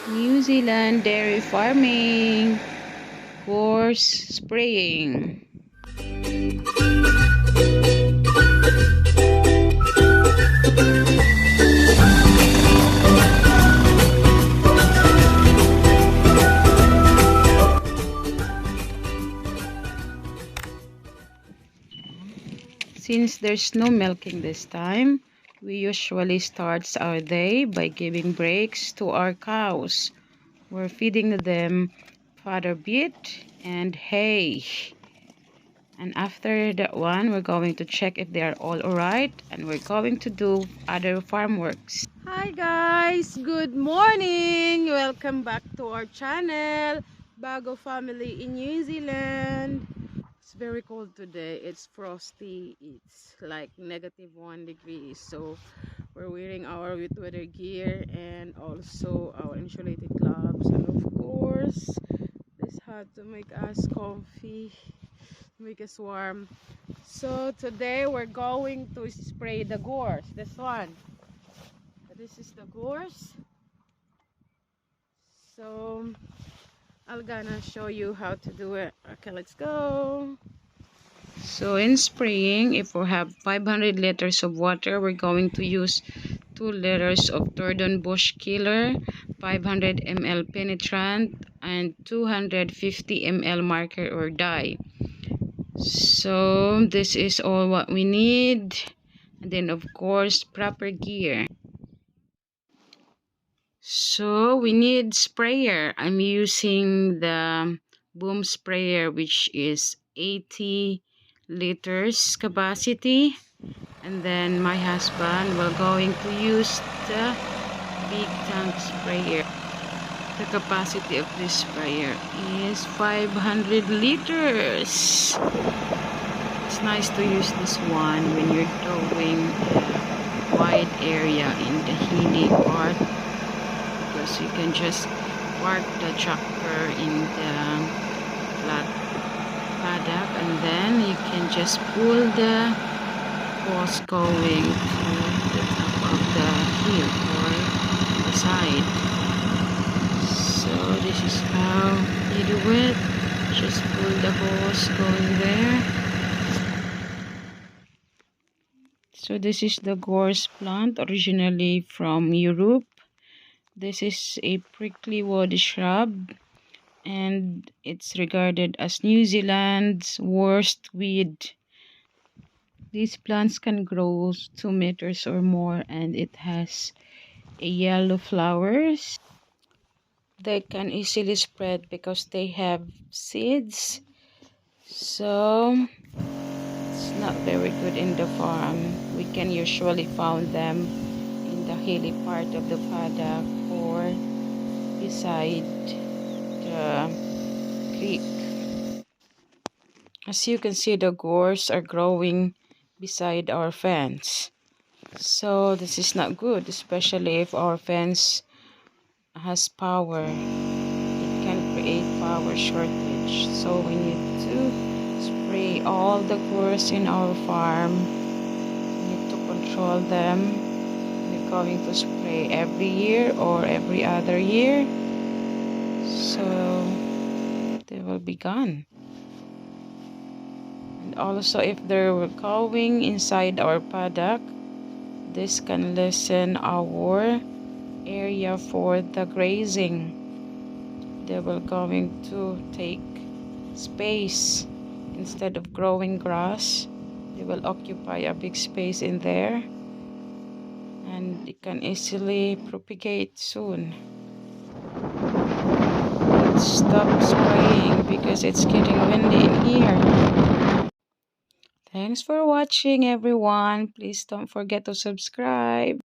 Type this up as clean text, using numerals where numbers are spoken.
New Zealand dairy farming, Gorse spraying. Since there's no milking this time, we usually start our day by giving breaks to our cows. We're feeding them fodder beet and hay. And after that one, we're going to check if they are all alright, and we're going to do other farm works. Hi guys, good morning. Welcome back to our channel, Bago Family in New Zealand. It's very cold today. It's frosty. It's like -1 degrees. So we're wearing our wet weather gear and also our insulated gloves, and of course this hat to make us comfy, make us warm. So today we're going to spray the gorse. This one. This is the gorse. So I'm gonna show you how to do it. Okay, let's go. So in spraying, if we have 500 liters of water, we're going to use 2 liters of Tordon bush killer, 500 ml penetrant, and 250 ml marker or dye. So this is all what we need. And then of course proper gear. So we need sprayer. I'm using the boom sprayer, which is 80 liters capacity. And then my husband will going to use the big tank sprayer. The capacity of this sprayer is 500 liters. It's nice to use this one when you're towing a wide area in the hilly part, because you can just park the tractor in the flat paddock and then you can just pull the hose going to the top of the hill or the side. So this is how you do it. Just pull the hose going there. So this is the gorse plant, originally from Europe. This is a prickly wood shrub, and it's regarded as New Zealand's worst weed. These plants can grow 2 meters or more, and it has a yellow flowers. They can easily spread because they have seeds. So it's not very good in the farm. We can usually find them in the hilly part of the paddock or beside the creek. As you can see, the gorse are growing beside our fence. So this is not good, especially if our fence has power. It can create power shortage. So we need to spray all the gorse in our farm. We need to control them. We're going to spray every year or every other year, so they will be gone. And also, if they're going inside our paddock, this can lessen our area for the grazing. They will going to take space. Instead of growing grass, they will occupy a big space in there, and it can easily propagate soon. Let's stop spraying because it's getting windy in here. Thanks for watching, everyone. Please don't forget to subscribe.